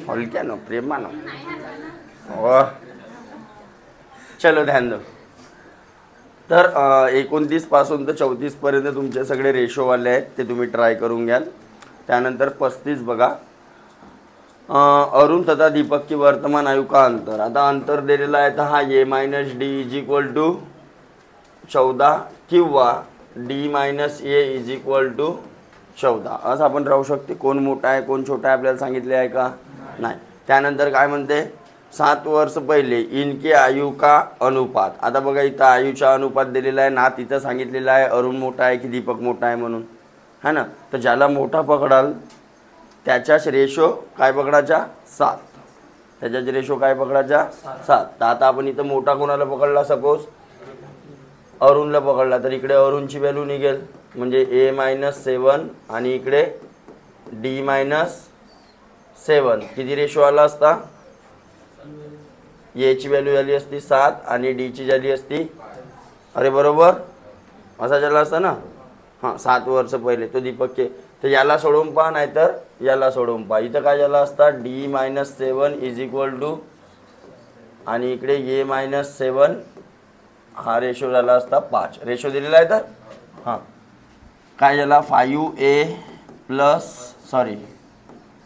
हलक्यानं प्रेमानं हो. चलो ध्यान दो. तर 29 पासून तर 34 पर्यंत तुमचे सगळे रेशोवाले आहेत, ते तुम्ही ट्राय करून घ्याल. त्यानंतर 35 बघा, अरुण तथा दीपक की वर्तमान आयु का अंतर. आता अंतर दिलेला आहे तर हा a minus d is equal to 14 किंवा d minus a is equal to 14 असं आपण राहू शकते. कोण मोठा आहे कोण छोटा आहे आपल्याला सांगितले आहे का नाही. त्यानंतर काय म्हणते, 7 वर्ष पहिले इनके आयु का अनुपात. आता बघा इथं आयुचा अनुपात दिलेला आहे ना, तिथं सांगितलेलं आहे अरुण मोठा आहे की दीपक मोठा आहे म्हणून, है ना. तर ज्याला मोठा पकडाल त्याच्याच रेशो काय पकडायचा 7, त्याच्याच रेशो काय पकडायचा 7. तर आता आपण इथं मोठा कोणाला पकडला, सपोज अरुणला पकडला, तर इकडे अरुणची व्हॅल्यू निघेल म्हणजे A-7 आणि इकडे D-7. किती रेशो आला असता, एची व्हॅल्यू झाली असती 7 आणि डीची झाली असती, अरे बरोबर असा झाला असता ना. हां 7 वर्ष पहिले तो दीपकचे. तर याला सोडवून पहा नाहीतर याला सोडवून पहा. इथं काय झाला असता D-7 इज इक्वल टू आणि इकडे A-7 हा रेशो झाला असता 5. रेशो दिलेला आहे तर हां काय झाला 5A प्लस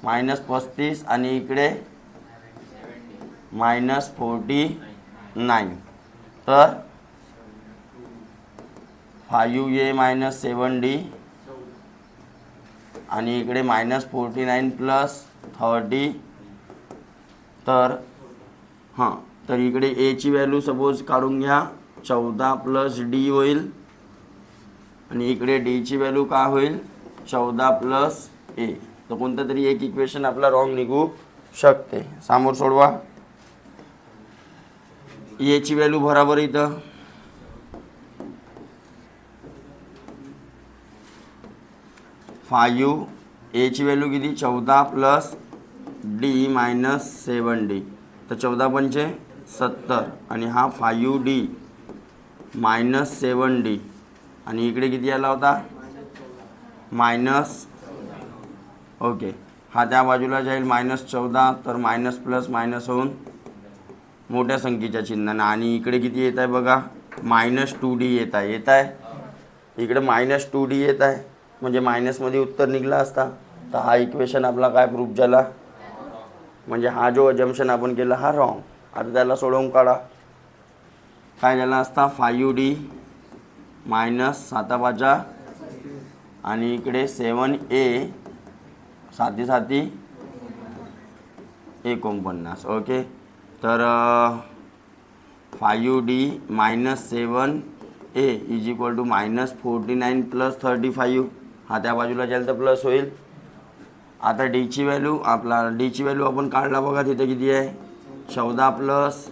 -35 आणि इकडे -49. तर 5A - 7D आणि इकडे -49 प्लस 30. तर हां तर इकडे एची व्हॅल्यू सपोज काढून घ्या 14 प्लस डी होईल आणि इकडे डीची व्हॅल्यू काय होईल 14 प्लस ए. तर कोणतं तरी एक इक्वेशन आपला रॉंग निघू शकते. समोर सोडवा. एची व्हॅल्यू बरोबर इथं 5 एची व्हॅल्यू किती 14 प्लस डी - 7D. तर 14 पंचे 70 आणि हा 5D - 7D आणि इकडे किती आला होता मायनस. ओके हा त्या बाजूला जाईल -14. तर मायनस प्लस मायनस होऊन मोठ्या संख्येच्या चिन्हाने. आणि इकडे किती येत आहे बघा -2D येत आहे. इकडे -2D येत आहे म्हणजे मायनसमध्ये उत्तर निघला असता. तर हा इक्वेशन आपला काय प्रूफ झाला म्हणजे हा जो अजम्पशन आपण केला हा रॉंग. आता त्याला सोडवून काढा. काय झाला असता 5D -7 आणि इकडे 7A 7 49. ओके तर 5D - 7A is equal to -49 plus 35. हा त्या बाजूला जाईल तर प्लस होईल. आता डीची व्हॅल्यू आपण काढला बघा तिथे किती आहे 14 प्लस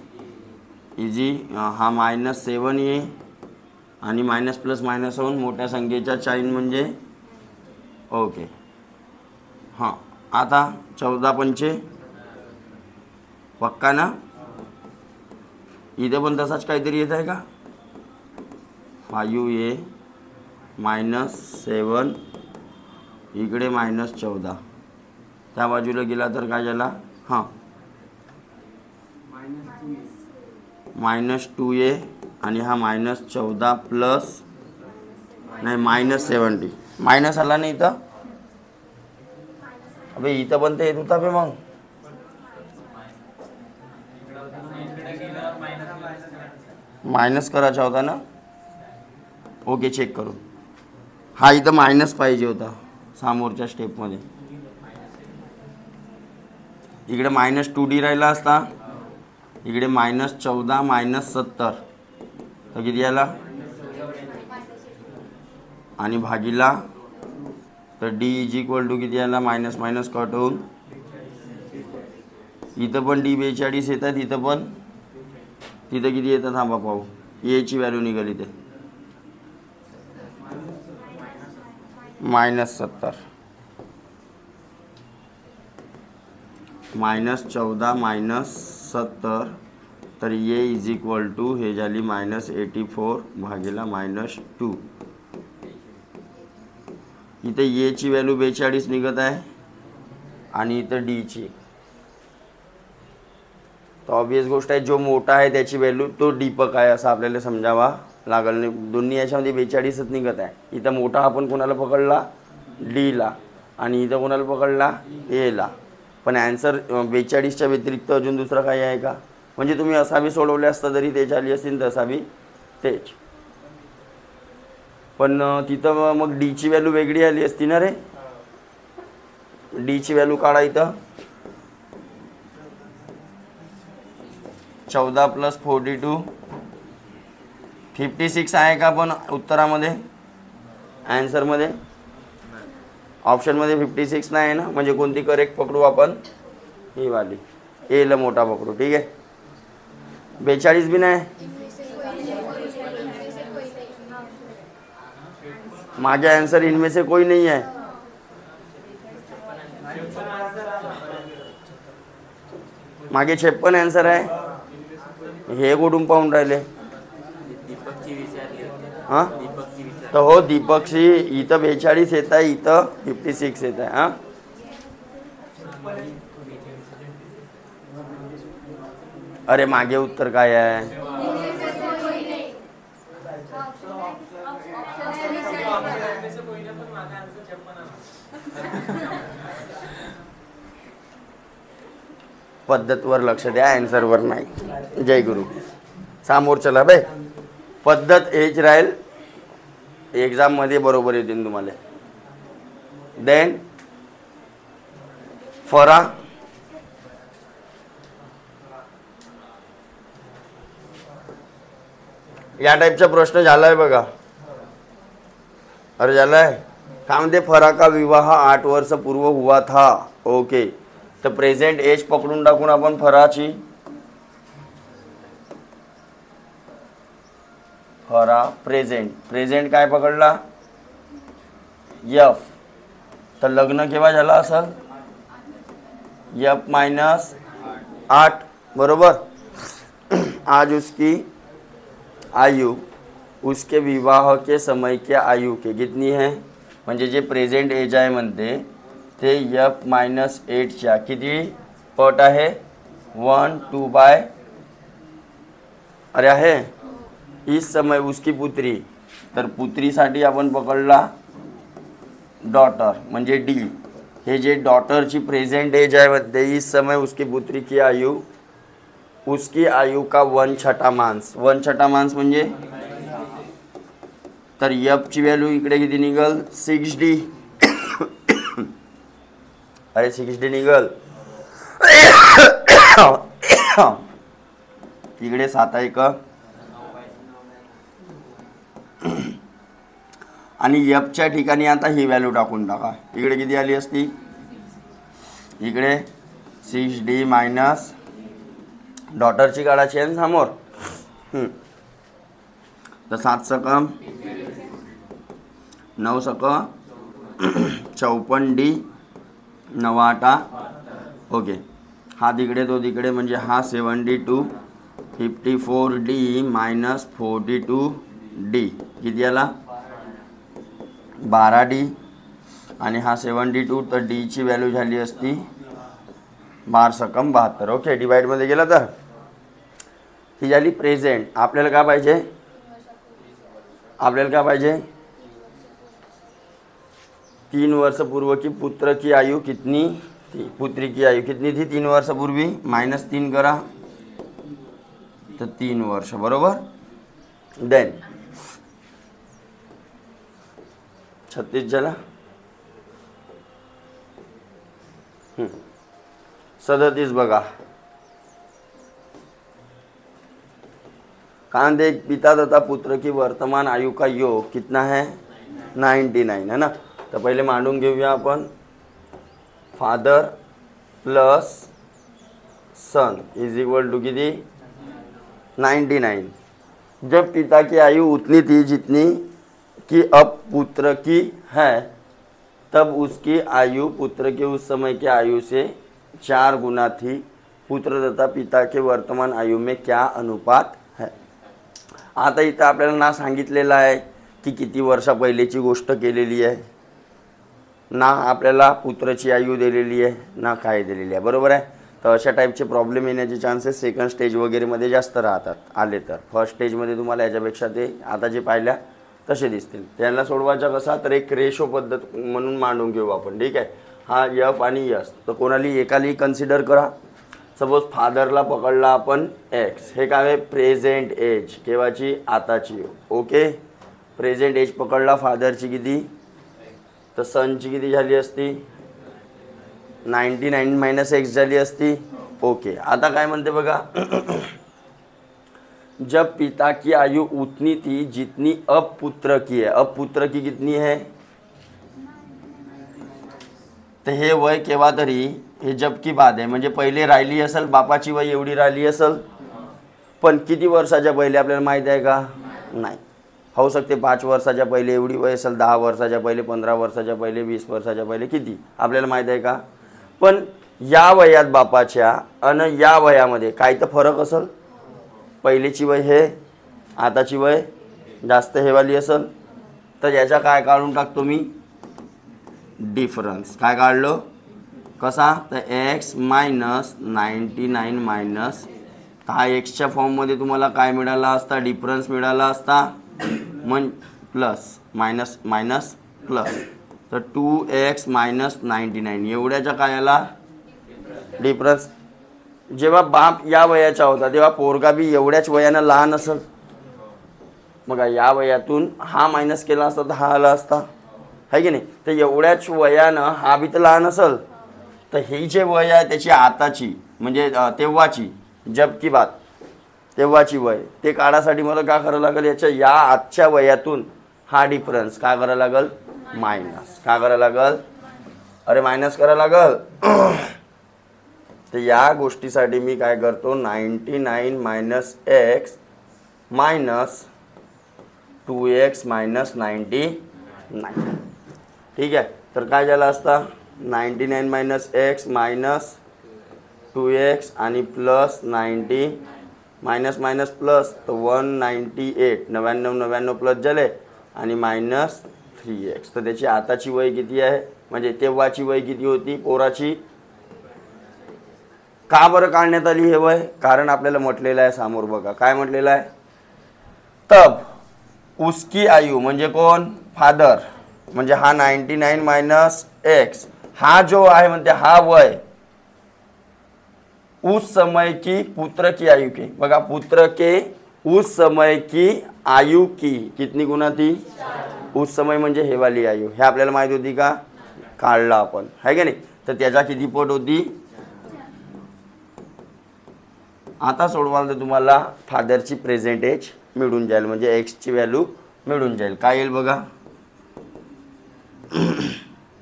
इजी हा -7A आणि मायनस प्लस मायनस होऊन मोठ्या संख्येच्या चाईन म्हणजे ओके. हां आता 14 पंचे पक्का ना. इथे पण तसाच काहीतरी येत आहे का 5A - 7 इकडे -14 त्या बाजूला गेला तर काय झाला हां -2A आणि हा -14 प्लस नाही -70 मायनस आला नाही इथं. अबे इथं पण ते येत होता बे मग मायनस करायचा होता ना. ओके चेक करू. हा इथं मायनस पाहिजे होता समोरच्या स्टेपमध्ये. इकडे -2D राहिला असता. इकडे -14 - 70 तर किती आला आणि भागीला तर D इज इक्वल टू किती आला मायनस मायनस कट होऊन. इथं पण D 42 येतात. तिथं किती येतं थांबा पाहू. एची व्हॅल्यू निघाली इथे -70 -14 - 70 तर ए इज इक्वल टू हे झाली -84 भागीला -2. इथे एची व्हॅल्यू 42 निघत आहे आणि इथं डीची तर ऑब्वियस गोष्ट आहे, जो मोठा आहे त्याची व्हॅल्यू तो दीपक आहे असं आपल्याला समजावा लागल. नाही दोन्ही याच्यामध्ये 42च निघत आहे. इथं मोठा आपण कोणाला पकडला, डीला, आणि इथं कोणाला पकडला, एला. पण ॲन्सर 42च्या व्यतिरिक्त अजून दुसरं काही आहे का? म्हणजे तुम्ही असा बी सोडवले असता तरी तेच आली असतील, तसा बी तेच. पण तिथं मग डीची व्हॅल्यू वेगळी आली असती ना रे. डीची व्हॅल्यू काढा इथं. 14 + 42 56 आहे का पण उत्तरामध्ये, ॲन्सरमध्ये? ऑप्शनमध्ये 56 नाही आहे ना. म्हणजे कोणती करेक्ट पकडू आपण? ही वाली, एला मोठा पकडू. ठीक आहे. 42 बी नाही. मागे आंसर इनमें से कोई नहीं है. मागे 56 आंसर आहे. हे कुठून पाहून राहिले? हां तर हो, दीपकची इथं 42 येत आहे, इथं 56 येत आहे. हां अरे मागे उत्तर काय आहे? पद्धतवर लक्ष द्या, ॲन्सरवर नाही. जय गुरु. सामोर चला बाय. पद्धत हेच राहील, एक्झाममध्ये बरोबर येतील तुम्हाला. देन फरा, या टाईपचा प्रश्न झालाय बघा. अरे झालाय काय म्हणते? फरा का विवाह 8 वर्ष पूर्व हुआ था. ओके, तर प्रेझेंट एज पकडून टाकून आपण फराची. फरा प्रेझेंट काय पकडला? एफ. तर लग्न केव्हा झाला असेल? F - 8 बरोबर. आज उसकी आयु उसके विवाह के समय के आयु के कितनी है? म्हणजे जे प्रेझेंट एज आहे म्हणते ते F - 8च्या किती पट आहे? 1 2 अरे आहे. इस समय उसकी पुत्री, तर पुत्रीसाठी आपण पकडला डॉटर म्हणजे डी. हे जे डॉटरची प्रेझेंट एज आहे म्हणते इस समय उसकी पुत्री की आयु, उसकी आयु का 1/6 मांस. 1/6 मांस म्हणजे, तर एफची व्हॅल्यू इकडे किती निघल? 6D. अरे 6D निघल. इकडे 7 आहे का? आणि एफच्या ठिकाणी आता ही व्हॅल्यू टाकून टाका. इकडे किती आली असती? इकडे 6D मायनस डॉटरची काढायची आहे समोर. तर 7 सकम 9 सकम 54D 9 8. ओके, हा तिकडे तो तिकडे म्हणजे हा 72 54D मायनस 42D किती आला? 12D. आणि हा 72, तर डीची व्हॅल्यू झाली असती 12 सकम 72. ओके, डिवाइडमध्ये गेला तर ही झाली प्रेझेंट. आपल्याला काय पाहिजे? आपल्याला काय पाहिजे? 3 वर्ष पूर्व की पुत्र की आयु कितनी थी? पुत्री की आयु कितनी थी 3 वर्षापूर्वी? -3 करा तर 3 वर्ष बरोबर. देन 36 झाला. 37 बघा. कांद एक पिता तथा पुत्र की वर्तमान आयु का योग कितना है? 99 है ना. तर पहिले मांडून घेऊया आपण. Father plus son is equal to किती? 99. जब पिता की आयु उतनी थी जितनी कि अब पुत्र की है, तब उसकी आयु पुत्र के उस समय के आयु से 4 गुना थी. पुत्र तथा पिता के वर्तमान आयु में क्या अनुपात है? आता इथं आपल्याला ना सांगितलेलं आहे की किती वर्षा पहिलेची गोष्ट केलेली आहे, ना आपल्याला पुत्राची आयु दिलेली आहे, ना काय दिलेली आहे. बरोबर आहे. तर अशा टाईपचे प्रॉब्लेम येण्याचे चान्सेस सेकंड स्टेज वगैरेमध्ये जास्त राहतात आले तर. फर्स्ट स्टेजमध्ये तुम्हाला याच्यापेक्षा ते आता जे पाहिल्या तसे दिसतील. त्यांना सोडवायचा कसा, तर एक रेशो पद्धत म्हणून मांडून घेऊ आपण. ठीक आहे, हा एफ आणि यस. तर कोणाली एकाली कन्सिडर करा. सपोज फादरला पकडला आपण एक्स, हे काय आहे प्रेझेंट एज, केव्हाची आताची. ओके, प्रेझेंट एज पकडला फादरची किती, तर सनची किती झाली असती 99 - x झाली असती. ओके, आता काय म्हणते बघा जब पिता की आयु उतनी थी जितनी अब पुत्र की है. अब पुत्र की कितनी है, तर हे वय केव्हा तरी, हे जब की बात आहे, म्हणजे पहिले राहिली असेल बापाची वय एवढी राहिली असेल, पण किती वर्षाच्या पहिले आपल्याला माहीत आहे का, नाही. होऊ शकते 5 वर्षाच्या पहिले एवढी वय असेल, 10 वर्षाच्या पहिले, 15 वर्षाच्या पहिले, 20 वर्षाच्या पहिले, किती आपल्याला माहीत आहे का. पण या वयात बापाच्या आणि या वयामध्ये काही तर फरक असेल. पहिलेची वय हे, आताची वय जास्त हेवाली असेल, तर याचा काय काढून टाकतो मी, डिफरन्स. काय काढलो, कसा, तर x - 99 मायनस, हा एक्सच्या फॉर्ममध्ये तुम्हाला काय मिळाला असता, डिफरन्स मिळाला असता, मग प्लस मायनस मायनस प्लस, तर 2x - 99 एवढ्याच्या काय आला डिफरन्स. जेव्हा बाप या वयाचा होता तेव्हा पोरगा बी एवढ्याच वयानं लहान असेल, मग या वयातून हा मायनस केला असता तर हा आला असता, है की नाही. तर एवढ्याच वयानं हा बी तर लहान असेल, तर ही जे वय आहे त्याची आताची म्हणजे तेव्हाची जब की बात, तेव्हाची वय, ते काढासाठी मला काय करावं लागेल, याच्या या आजच्या वयातून हा डिफरन्स काय करावं लागेल, मायनस. काय करावं लागेल, अरे मायनस करावं लागेल. तर या गोष्टीसाठी मी काय करतो, 99 - x मायनस 2x - 99. ठीक आहे, तर काय झालं असता, 99 - x मायनस 2x आणि प्लस 90 मायनस मायनस प्लस, तर 198 99 प्लस झाले आणि मायनस 3x. तर त्याची आताची वय किती आहे, म्हणजे तेव्हाची वय किती होती पोराची. का बरं काढण्यात आली हे वय, कारण आपल्याला म्हटलेलं आहे समोर बघा, काय म्हटलेलं आहे, तब उसकी आयु म्हणजे कोण, फादर, म्हणजे हा 99 - x हा जो आहे म्हणते हा वय उस समय की पुत्र की आयु की, बघा पुत्र के उस समय की आयु की कितनी गुना थी, उस समय म्हणजे हे वाली आयु, हे आपल्याला माहित होती का, काढला आपण, है की नाही. तर त्याचा किती पट होती. आता सोडवाल तर तुम्हाला फादरची प्रेझेंट एज मिळून जाईल, म्हणजे एक्सची व्हॅल्यू मिळून जाईल. काय येईल बघा,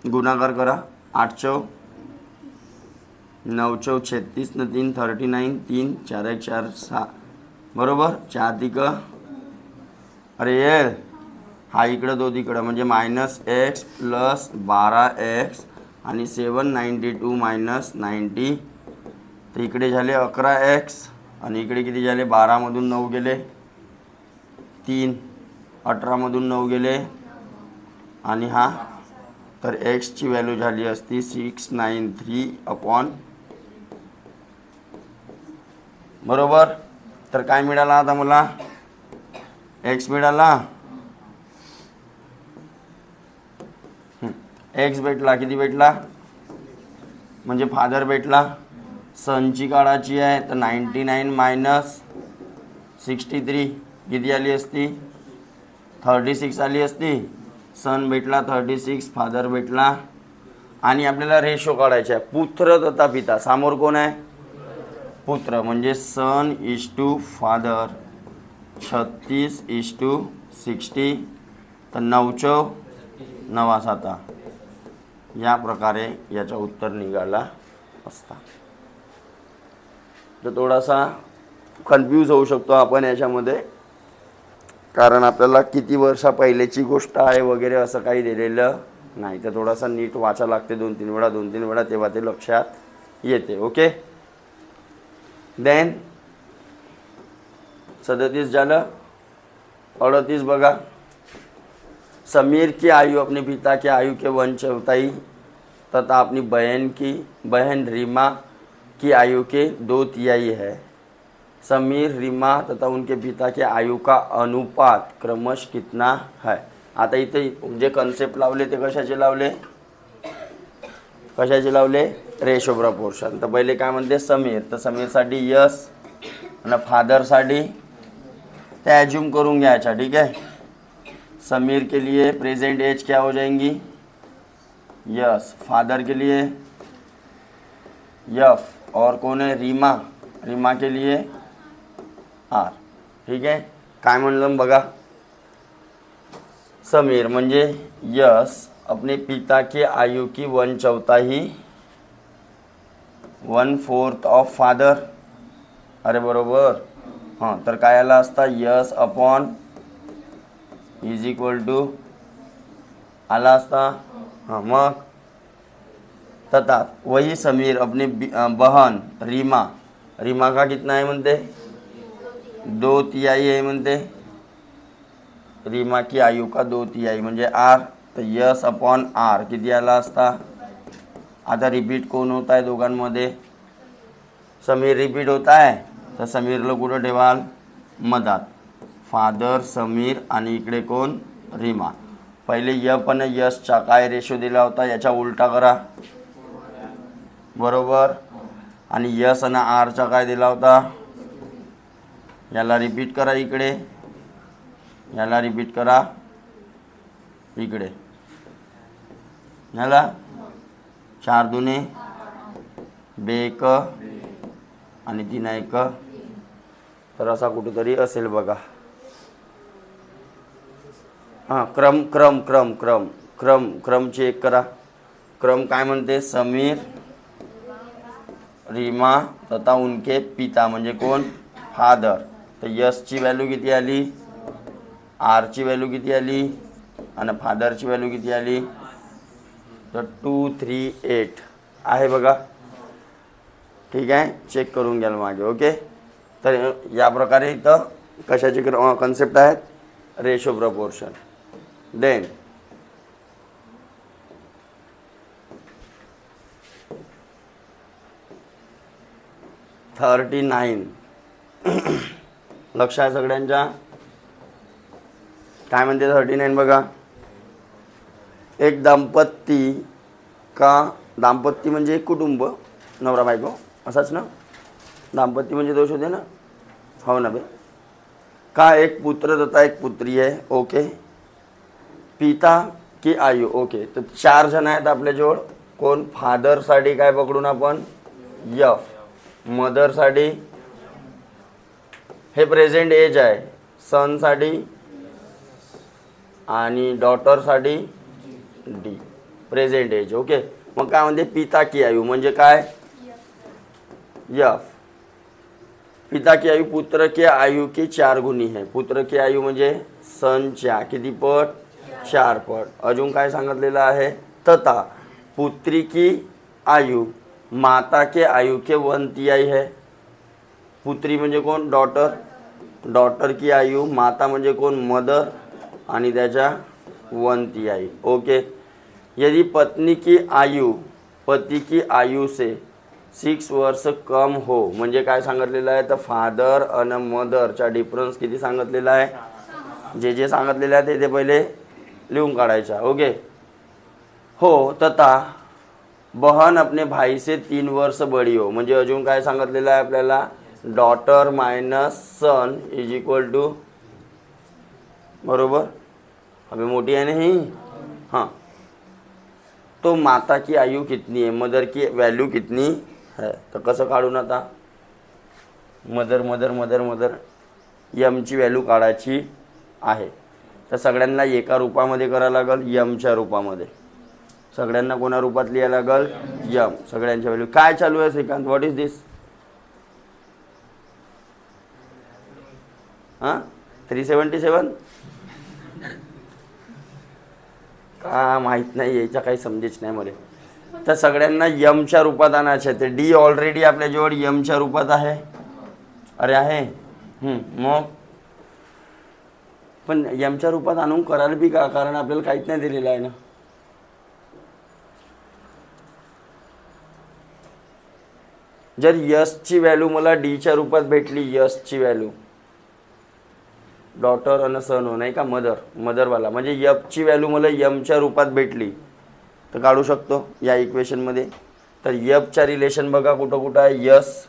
गुणाकार करा, 8 चौ 9 चौ 36 न 3 39 3 4 1 4 6 बरोबर, 4 तिक, अरे ये हा इकडं तो तिकडं, म्हणजे -x प्लस 12x आणि 792 मायनस 90. तर इकडे झाले 11x आणि इकडे किती झाले, 12 मधून 9 गेले 3, 18 मधून 9 गेले आणि हा, तर एक्सची व्हॅल्यू झाली असती 693 बरोबर. तर काय मिळाला आता मला, एक्स मिळाला, एक्स भेटला, किती भेटला, म्हणजे फादर भेटला. सनची काढायची आहे तर 99 मायनस 63 किती आली असती, 36 आली असती. सन भेटला 36, फादर भेटला. आणि आपल्याला रेशो काढायचा आहे पुत्र तथा पिता, समोर कोण आहे, पुत्र, म्हणजे सन इज टू फादर 36:60. तर 9 चौ 9 7 या प्रकारे याचा उत्तर निघाला असता. तर थोडासा कन्फ्यूज होऊ शकतो आपण याच्यामध्ये, कारण आपल्याला किती वर्षा पहिलेची गोष्ट आहे वगैरे असं काही दिलेलं नाही. तर थोडासा नीट वाचा लागते 2-3 वेळा तेव्हा ते लक्षात येते. ओके, देन 37 झालं. 38 बघा, समीर की आयु अपने पिता की आयु के 1/4 तथा अपनी बहन रीमा की आयु के 2/3 है। समीर, रीमा तथा उनके पिता के आयु का अनुपात क्रमश कितना है। आता इथे जे कन्सेप्ट लावले ते कशाचे लावले, रेशो प्रपोर्शन. तर पहिले काय म्हणते समीर, तर समीरसाठी यस आणि फादरसाठी ते ॲज्यूम करून घ्यायचा. ठीक है. समीर के लिए प्रेजेंट एज क्या हो जाएंगी, यस. फादर के लिए यफ, और कौन है रीमा, रीमा के लिए आर. ठीक है. काय म्हणलं बघा, समीर म्हणजे यस अपने पिता के आयु की 1/4 ऑफ फादर. अरे बरोबर. हां, तर काय आला असता S upon is equal to आला असता. हां, मग तथा वही समीर अपनी बहन रीमा, रीमा का कितना है म्हणते 2/3 है म्हणते. रीमा की आयु का 2/3 म्हणजे आर. तर यस अपॉन आर किती आला असता. आता रिपीट कोण होता है दोघांमध्ये, समीर रिपीट होता है. तर समीरला कुठं ठेवाल, मधात. फादर समीर आणि इकडे कोण रीमा. पहिले यफ आणि यसचा काय रेशो दिला होता, याचा उलटा करा. बरोबर. आणि यस आणि आरचा काय दिला होता, याला रिपीट करा इकडे, याला रिपीट करा इकडे. झाला 4 दुने 2 आणि 3 1. तर असा कुठेतरी असेल बघा. हां, क्रम क्रम क्रम क्रम क्रम क्रम चेक करा. क्रम काय म्हणते, समीर, रीमा तथा उनके पिता म्हणजे कोण फादर. तर यसची व्हॅल्यू किती आली, आरची व्हॅल्यू किती आली आणि फादरची व्हॅल्यू किती आली, तर 238 आहे बघा. ठीक आहे. चेक करून घ्याल मागे. ओके. तर या प्रकारे इथं कशाचे कन्सेप्ट आहेत, रेशो प्रपोर्शन. देन थर्टी 39 लक्ष आहे सगळ्यांच्या. काय म्हणते 39 बघा. एक दाम्पत्य का, दाम्पत्य म्हणजे एक कुटुंब, नवरा बायको असाच ना, दाम्पत्य म्हणजे दोष होते ना, हो ना बे. का एक पुत्र तथा एक पुत्री है. ओके. पिता की आयु. ओके. तर 4 जण आहेत आपल्याजवळ. कोण, फादरसाठी काय पकडून आपण यफ, मदरसाठी हे प्रेझेंट एज आहे, सनसाठी आणि डॉटरसाठी डी प्रेझेंट एज. ओके. मग काय म्हणते पिता की आयु म्हणजे काय, यफ. पिता की आयु पुत्र के आयु की 4 गुणी है. पुत्र की आयु म्हणजे सनच्या किती पट, 4 पट. अजून काय सांगितलेलं आहे, तथा पुत्री की आयु माता के आयु के 1/3 है. पुत्री म्हणजे कोण, डॉटर. डॉटर की आयु माता म्हणजे कोण, मदर आणि त्याच्या 1/3. ओके. यदि पत्नी की आयु पति की आयु से 6 वर्ष कम हो म्हणजे काय सांगितलेलं आहे, तर फादर आणि मदरचा डिफरन्स किती सांगितलेला आहे, जे सांगितलेलं आहे ते पहिले लिहून काढायचा. ओके. हो. तथा बहन अपने भाई से 3 वर्ष बड़ी हो म्हणजे अजून काय सांगितलेलं आहे आपल्याला, daughter minus son is equal to, बरोबर. अभी मोटी है नहीं. हाँ. तो माता की आयु कितनी है, मदर की वैल्यू कितनी है. तर कसं काढून आता, मदर मदर मदर मदर यमची व्हॅल्यू काढायची आहे. तर सगळ्यांना एका रूपामध्ये करावं लागेल, यमच्या रूपामध्ये. सगळ्यांना कोणा रूपात लिहायला लागेल, यम. सगळ्यांच्या व्हॅल्यू काय चालू आहे श्रीकांत, व्हॉट इज दिस. हां 377 का माहीत नाही, यायचा काही समजेच नाही मला. तर सगळ्यांना यमच्या रूपात आणायचे. ते डी ऑलरेडी आपल्याजवळ यमच्या रूपात आहे. अरे आहे. मग पण यमच्या रूपात आणून कराल बी का, कारण आपल्याला काहीच नाही दिलेलं आहे ना. जर यशची व्हॅल्यू मला डीच्या रूपात भेटली, यशची व्हॅल्यू डॉटर आणि सन हो नाही का, मदरवाला म्हणजे यफची व्हॅल्यू मला यमच्या रूपात भेटली तर काढू शकतो या इक्वेशनमध्ये. तर यफच्या रिलेशन बघा कुठं कुठं आहे, यस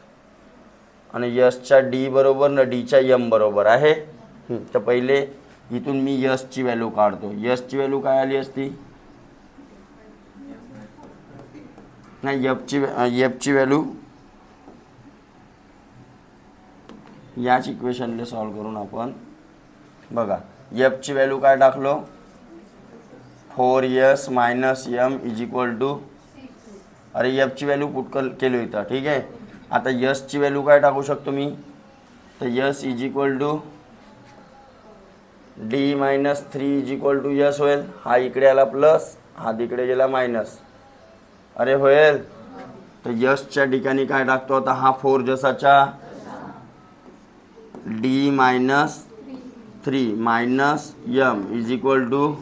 आणि यसच्या डी बरोबर ना डीच्या यम बरोबर आहे. तर पहिले इथून मी यसची व्हॅल्यू काढतो. यसची व्हॅल्यू काय आली असती, नाही यफची व्हॅल्यू याच इक्वेशनला सॉल्व करून आपण बघा यफची व्हॅल्यू काय टाकलो, 4s minus M is equal to, अरे यफची व्हॅल्यू पुट केली इथं, ठीक आहे. आता यसची व्हॅल्यू काय टाकू शकतो मी, तर S is equal to D minus 3 is equal to S होईल. हा इकडे आला प्लस, हा तिकडे गेला मायनस, अरे होईल. तर यसच्या ठिकाणी काय टाकतो आता, हा 4 जसाच्या d minus 3 minus M is equal to,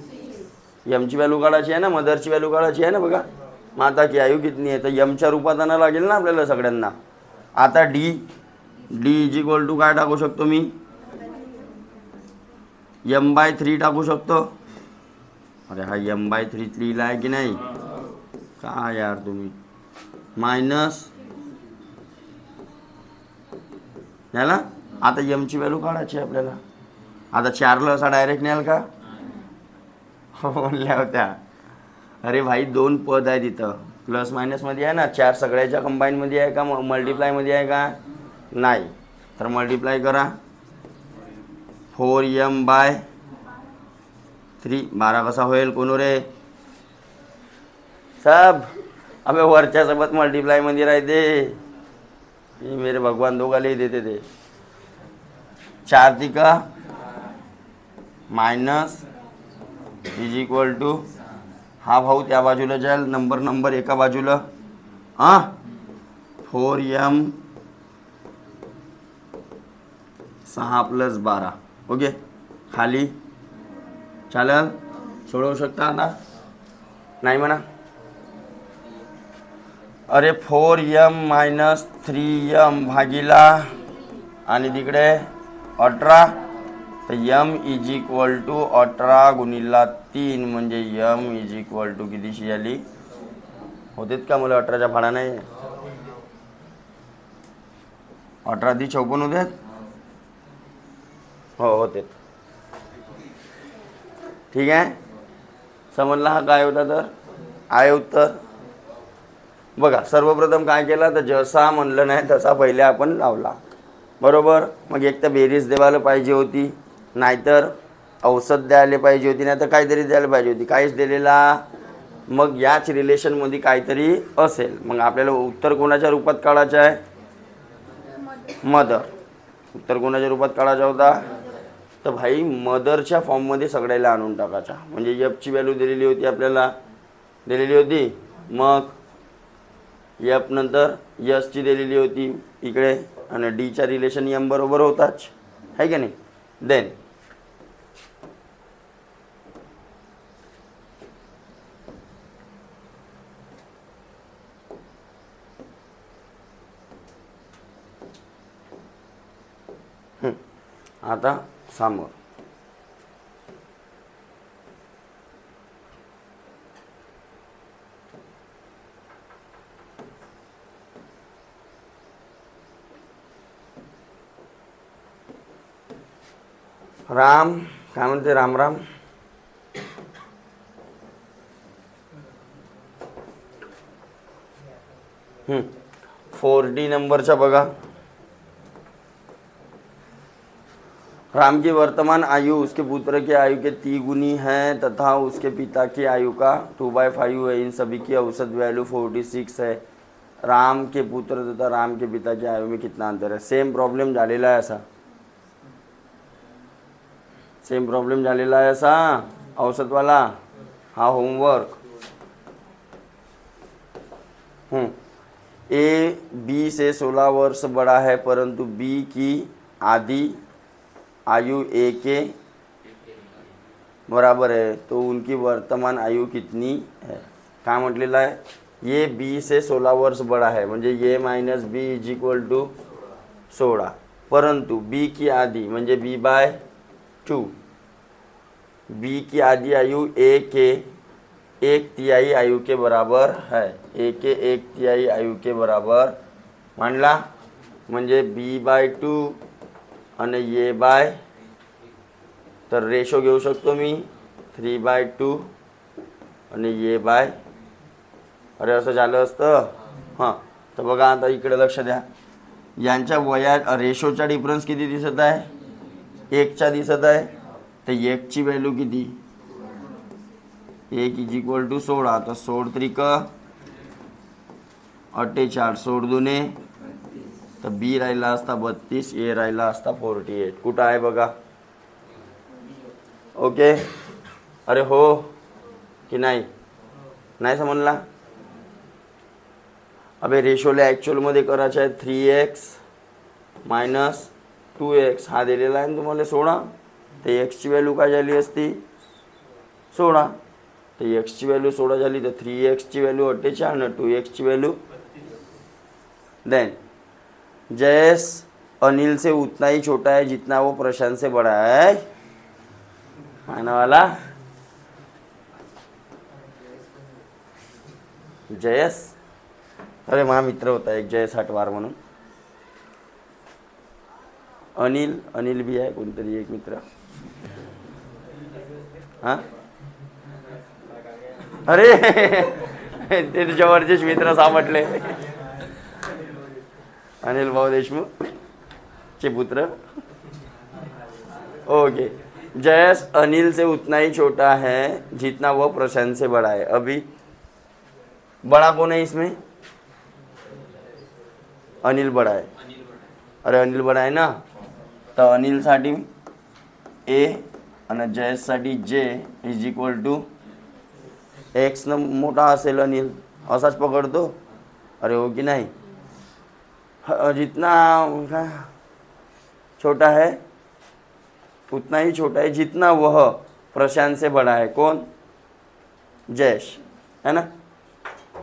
यमची व्हॅल्यू काढायची आहे ना, मदरची व्हॅल्यू काढायची आहे ना. बघा माता की आयु कितनी आहे, तर यमच्या रूपात आणा लागेल ना आपल्याला सगळ्यांना. आता डी इज इक्वल टू काय टाकू शकतो मी, m/3 टाकू शकतो. अरे हा m/3 लिहिला आहे की नाही, काय यार तुम्ही, मायनस याला. आता यमची व्हॅल्यू काढायची आपल्याला. आता 4ला असा डायरेक्ट न्याल का, बोलल्या होत्या. अरे भाई 2 पद आहे तिथं, प्लस मायनसमध्ये आहे ना, 4 सगळ्याच्या कंबाईनमध्ये आहे का मल्टिप्लायमध्ये आहे का, नाही. तर मल्टिप्लाय करा, 4m/3 12 कसा होईल कोण रे सब, अबे वरच्या सोबत मल्टिप्लायमध्ये राहते, मेरे भगवान दोघाले देते ते. 4 तिका मायनस इज इक्वल टू, हा भाऊ त्या बाजूला जाईल, नंबर एका बाजूला, 4m 6 + 12, ओके. खाली चालेल, सोडवू शकता आता, नाही म्हणा. अरे 4m मायनस 3m भागीला आणि तिकडे 18, तर यम इज इक्वल टू 18 गुणिला 3 म्हणजे यम इज इक्वल टू कितीशी आली होतेत का, मला 18च्या भाडा नाही, 18 × 54 होते, हो होते. ठीक आहे, समजला हा काय होता, तर आहे उत्तर. बघा सर्वप्रथम काय केलं, तर जसा म्हणलं नाही तसा पहिले आपण लावला, बरोबर. मग एक तर बेरीज द्यायला पाहिजे होती, नाहीतर औषध द्यायला पाहिजे होती, नाहीतर काहीतरी द्यायला पाहिजे होती, काहीच दिलेला. मग याच रिलेशनमध्ये काहीतरी असेल, मग आपल्याला उत्तर कोणाच्या रूपात काढायचं आहे, मदर. उत्तर कोणाच्या रूपात काढायचा होता, तर भाई मदरच्या फॉर्ममध्ये सगळ्याला आणून टाकायचा. म्हणजे यफची व्हॅल्यू दिलेली होती आपल्याला, दिलेली होती, मग यफ नंतर यसची दिलेली होती इकडे, आणि डीच्या रिलेशन यम बरोबर होताच, आहे की नाही. देन आता समोर राम काय म्हणते, राम राम. 4D नंबरचा बघा, राम की वर्तमान आयु उसके पुत्र की आयु के 3 गुनी है तथा उसके पिता की आयु का 2/5 है. इन सभी की औसत वैल्यू 46 है. राम के पुत्र तथा राम के पिता की आयु में कितना अंतर है. सेम प्रॉब्लेम झालेला आहे असा, सेम प्रॉब्लेम झालेला आहे असा औसतवाला. हा होमवर्क. ए बी से 16 वर्ष बड़ा है परंतु बी की आधी आयु ए के बराबर है तो उनकी वर्तमान आयु कितनी है. काय म्हटलेलं आहे, ये बी से 16 वर्ष बड़ा है, म्हणजे a minus b is equal to 16, परंतु बी की आधी म्हणजे बी बाय 2, बी की आधी आयु ए के 1/3 आयु के बराबर है, ए के 1/3 आयु के बराबर मानला, म्हणजे बी बाय 2 आणि ए बाय, तर रेशो घेऊ शकतो मी 3/2 आणि ए बाय, अरे असं झालं असतं हां. तर बघा आता इकडे लक्ष द्या, यांच्या वया रेशोचा डिफरन्स किती दिसत आहे, 1चा दिसत आहे, तर 1ची व्हॅल्यू किती, 1 इज इक्वल टू 16, तर 16 त्रिक 48, 16 दुने, तर बी राहिला असता 32, ए राहिला असता 48. कुठं आहे बघा. ओके, अरे हो की नाही, नाही समजला. अबे रेशोला ॲक्च्युअलमध्ये करायचं आहे 3x मायनस 2x, हा दिलेला आहे ना तुम्हाला 16, तर एक्सची व्हॅल्यू काय झाली असती 16, तर एक्सची व्हॅल्यू 16 झाली, तर 3xची व्हॅल्यू 48 आणि 2xची व्हॅल्यू. देन जयेश अनिल से उतना ही छोटा है जितना वो प्रशांत से बड़ा है, माना वाला जयेश, अरे माझा मित्र होता एक जयेश हटवार म्हणून, अनिल भी आहे कोणतरी एक मित्र. हां अरे ते जवळचेच मित्र सापडले, अनिल भाऊ देशमुख चे पुत्र. ओके, जयेश अनिल से उतना ही छोटा है जितना वो प्रशांत से बड़ा है. अभी बड़ा कौन है इसमें, अनिल बड़ा है, अरे अनिल बड़ा है ना, तर अनिल साठी ए आणि जयेश साठी जे इज इक्वल टू एक्स न मोठा असेल अनिल, असाच पकडतो. अरे हो की नाही, जितना छोटा है उतना ही छोटा है जितना वह प्रशांत से बड़ा है. कौन, जयेश है ना,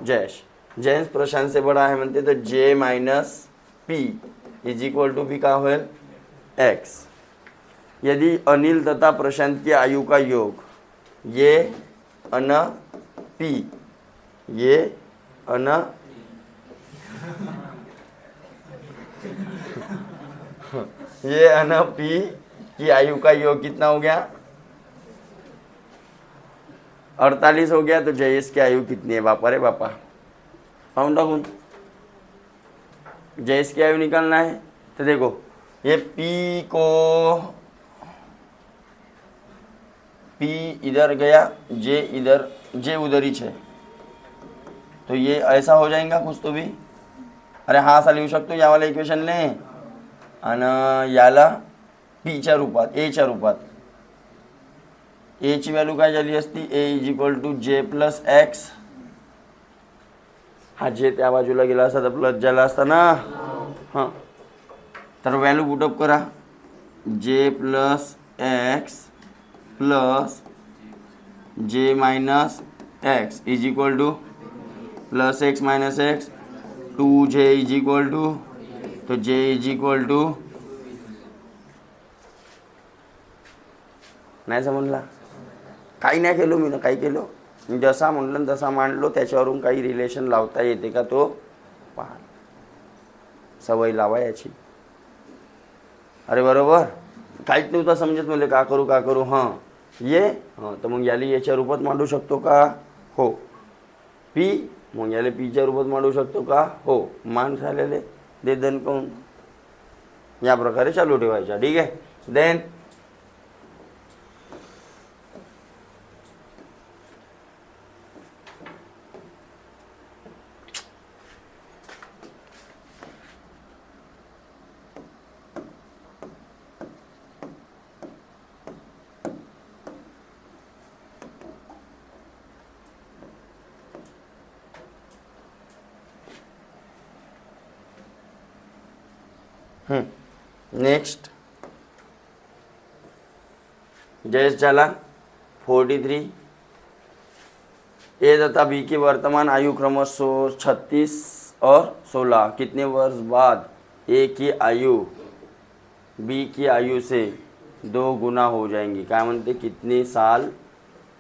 जयेश प्रशांत से बड़ा है म्हणते, तर जे minus P is equal to P का होईल एक्स. यदि अनिल तथा प्रशांत की आयु का योग ये अन पी, ये अन ये अन पी की आयु का योग कितना हो गया 48 हो गया. तो जयेश की आयु कितनी है बापा रे बापा, फाउंड जयेश की आयु निकालना है. तो देखो ये पी को, पी इधर गया, जे इधर, जे उधर ही है, तो ये ऐसा हो जाएगा कुछ तो भी. अरे हा असा लिहू शकतो यावाला इक्वेशनने, आणि याला पीच्या रूपात, एच्या रूपात. एची व्हॅल्यू काय झाली असती, ए इज इक्वल टू जे प्लस एक्स, हा जे त्या बाजूला गेला असता तर प्लस झाला असता ना. हां, तर व्हॅल्यू पुटअप करा, J plus X plus J minus X is equal to plus X minus X, 2j is equal to, तो j इज इक्वल टू, नाही समजला, काही नाही केलो मी ना, काही केलो जसा म्हणलं तसा मांडलो, त्याच्यावरून काही रिलेशन लावता येते का तो पहा, सवय लावा याची. अरे बरोबर, काहीच नव्हतं समजत मला का करू. हां ये, हां तर मग याला याच्या रूपात मांडू शकतो का, हो. पी, मग याला पीच्या रूपात मांडू शकतो का, हो. मान झालेले दे दन कोण, या प्रकारे चालू ठेवायचा. ठीक आहे. देन नेक्स्ट जयेश झाला 43, ए तथा बी की वर्तमान आयु क्रमशः 36 और 16। कितने वर्ष बाद ए की आयु बी की आयु से 2 गुना हो जाएंगी? काय म्हणते? कितने साल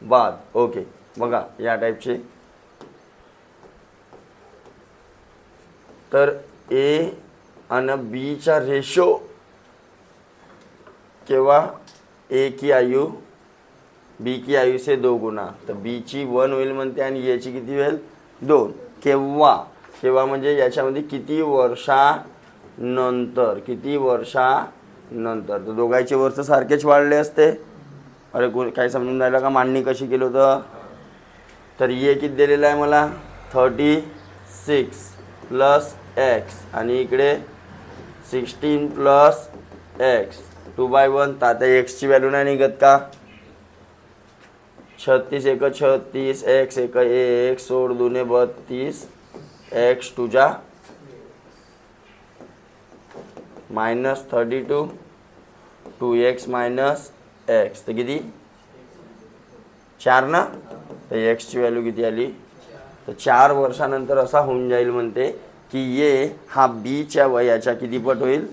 बाद? ओके, बघा या टाईपचे. तर ए आणि बीचा रेशो केव्हा? ए की आयु बी की आयु से 2 गुना. तर बी ची 1 होईल म्हणते आणि ए ची किती होईल? 2. केव्हा? केव्हा म्हणजे याच्यामध्ये किती वर्षानंतर? किती वर्षानंतर? तर दोघांचे वर्ष सारखेच वाढले असते. अरे काही समजून राहिलं का मांडणी कशी केली होतं? तर ए किती दिलेला आहे मला? 36 प्लस एक्स आणि इकडे 16 प्लस एक्स 2/1. तर आता एक्सची व्हॅल्यू नाही निघत का? 36 एक 36, एक्स एक 1, सोड 2 32, एक्स 2 जा मायनस 32, 2x मायनस एक्स. तर किती? 4 ना. तर एक्सची व्हॅल्यू किती आली? तर 4 वर्षानंतर असा होऊन जाईल म्हणते की ये हा बीच्या वयाच्या किती पट होईल?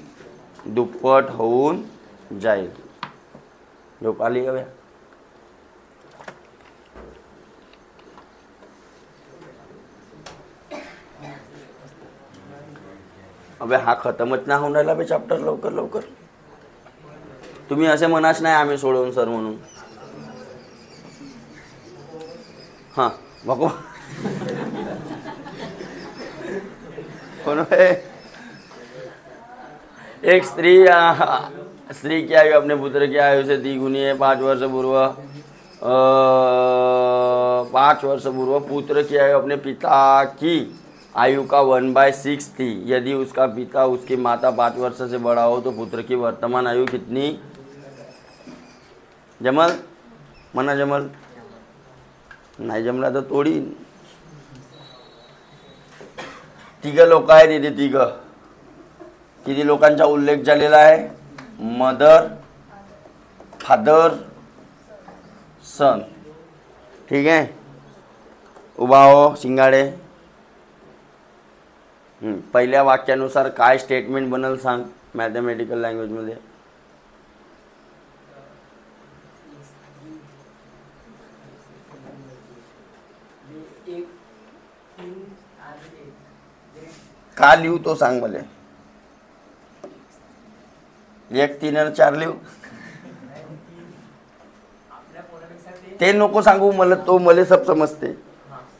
दुप्पट होऊन जाईल. झोप आली का? अबे हा खतमच नाही होऊन राहिला बे चॅप्टर. लवकर लवकर. तुम्ही असे म्हणाच नाही आम्ही सोडवून सर म्हणून. हां बघू कोण है? एक स्त्री की आयु अपने पुत्र की आयु से 3 गुनी है. 5 वर्ष पूर्व 5 वर्ष पूर्व पुत्र की आयु अपने पिता की आयु का 1/6 थी. यदि उसका पिता उसकी माता 5 वर्ष से बड़ा हो तो पुत्र की वर्तमान आयु कितनी? जमल? मना जमल? नाही जमला तर तोडी. तिघ लोक आहेत इथे. तिघ किती लोकांचा उल्लेख झालेला आहे? मदर, फादर, सन. ठीक आहे. उभा हो शिंगाडे. पहिल्या वाक्यानुसार काय स्टेटमेंट बनल सांग मॅथमॅटिकल लँग्वेजमध्ये? का लिहू तो सांग मला. 1, 3 आणि 4 लिहू? ते नको सांगू मला. तो मला सब समजते.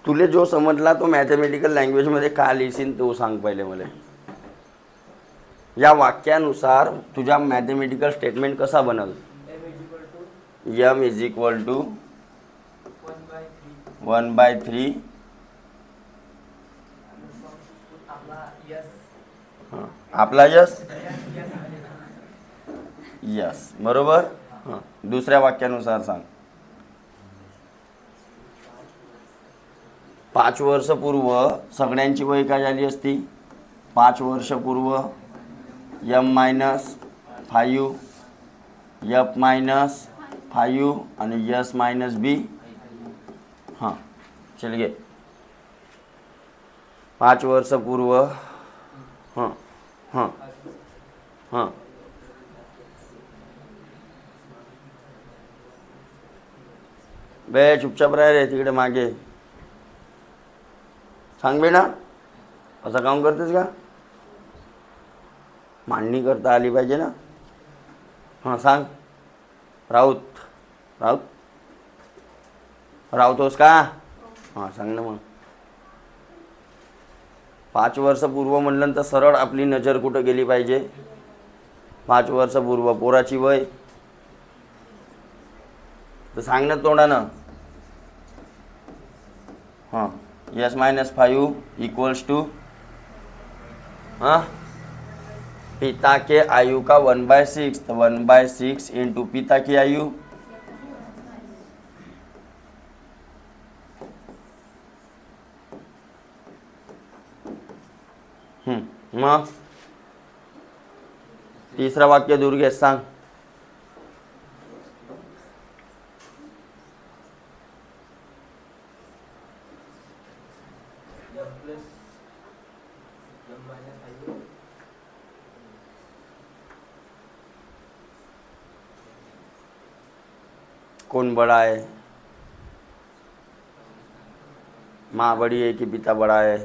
तुले जो समजला तो मॅथमॅटिकल लँग्वेजमध्ये का लिहिशील तो सांग पहिले मला. या वाक्यानुसार तुझा मॅथमॅटिकल स्टेटमेंट कसा बनल? m इज इक्वल टू 1/3 आपला यस यस बरोबर. हां दुसऱ्या वाक्यानुसार सांग. 5 वर्ष पूर्व सगळ्यांची वय काय झाली असती? 5 वर्ष पूर्व m-5 f-5 आणि s-b. हां चल गे. 5 वर्ष पूर्व. हां हां हां बे चुपचाप राह रे तिकडे मागे. सांग बे ना. असं काम करतेस का? मांडणी करता आली पाहिजे ना. हां सांग. राऊत राऊत राऊत होस का? हां सांग ना मग. 5 वर्ष पूर्व म्हणलं तर सरळ आपली नजर कुठं गेली पाहिजे? 5 वर्ष पूर्व पोराची वय. तर सांग ना तोंडानं. हां s-5 इक्वल्स टू हाँ पिता के आयु का 1/6. तो 1/6 इंटू पिता की आयु. मग तीसरा वाक्य दूर घे सांग. कौन बड़ा है, माँ बड़ी आहे की पिता बड़ा आहे?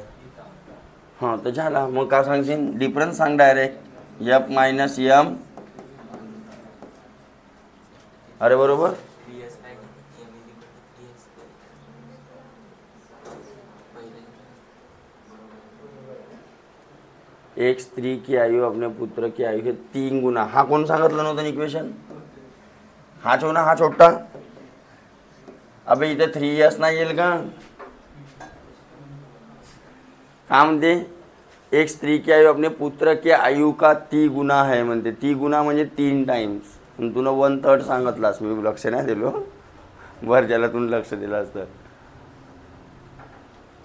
हां, तर झाला. मग काय सांगशील? डिफरन्स सांग डायरेक्ट. F minus M. अरे बरोबर. एक स्त्री की आयु अपने पुत्र की आयु हे 3 गुना. हा कोण सांगितलं नव्हतं इक्वेशन? हा छोटा, हा छोटा. अबे इथे 3s नाही येईल का? काय म्हणते? एक स्त्री की आयु अपने पुत्र की आयु का 3 गुना है म्हणते. 3 गुना म्हणजे 3 टाइम्स. तुला 1/3 सांगितलास, मी लक्ष नाही दिलो. वर ज्याला तुला लक्ष दिलं असतं.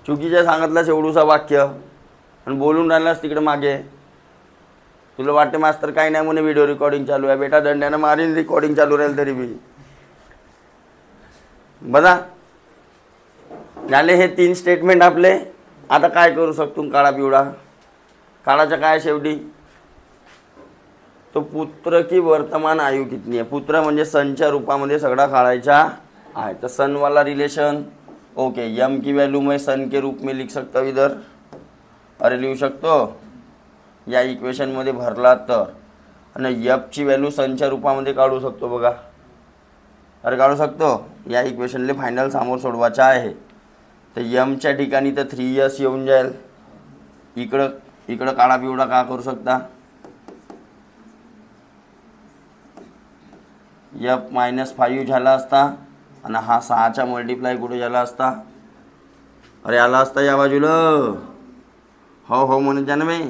चुकीच्या सांगितलास एवढूसा वाक्य आणि बोलून राहिलास तिकडे मागे. तुला वाटते मास्तर काही नाही म्हणे, व्हिडिओ रेकॉर्डिंग चालू आहे. बेटा दंड्यानं मारीन रेकॉर्डिंग चालू राहील तरी बी. बघा झाले हे 3 स्टेटमेंट आपले. आता काय करू शकतो? काळा पिवळा. काळाचं काय शेवटी? तो पुत्र की वर्तमान आयु कितनी आहे. पुत्र म्हणजे सनच्या रूपामध्ये सगळा काढायचा आहे. तर सनवाला रिलेशन ओके. एम की वैल्यू मैं सन के रूप में लिख सकता हूँ इधर. अरे लिहू शकतो या इक्वेशनमध्ये भरला तर. आणि एफची व्हॅल्यू सनच्या रूपामध्ये काढू शकतो बघा. अरे काढू शकतो. या इक्वेशनले फायनल समोर सोडवायचं आहे. तर एमच्या ठिकाणी तर 3s येऊन जाईल. इकडं काळा पिवळा का करू शकता? एफ -5 झाला असता आणि हा 6चा मल्टिप्लाय कुठे झाला असता? अरे आला असता या बाजूला. हो म्हणत जा ना बाई.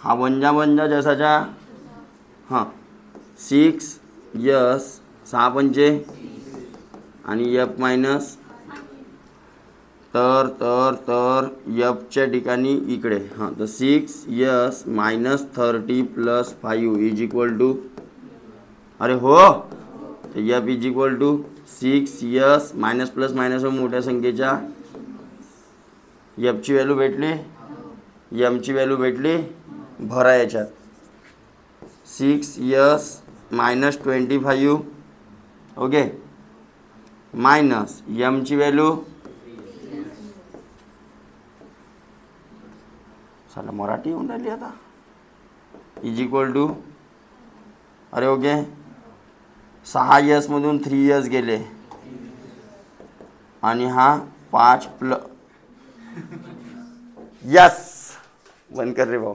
हा वंजा जसाच्या. हां 6s 6 पंचे आणि एफ मायनस. तर एफच्या ठिकाणी इकडे. हां तर 6s -30 + 5 इज इक्वल टू. अरे हो. तर F is equal to 6s minus plus minus मोठ्या संख्येच्या. एफची व्हॅल्यू भेटली, एमची व्हॅल्यू भेटली. भरा याच्यात 6s -25 ओके मायनस एमची व्हॅल्यू. चला मराठी होऊन राहिली आता. Is equal to. अरे ओके 6s मधून 3s गेले आणि हा 5 प्लस. यस बंद कर रे भाऊ.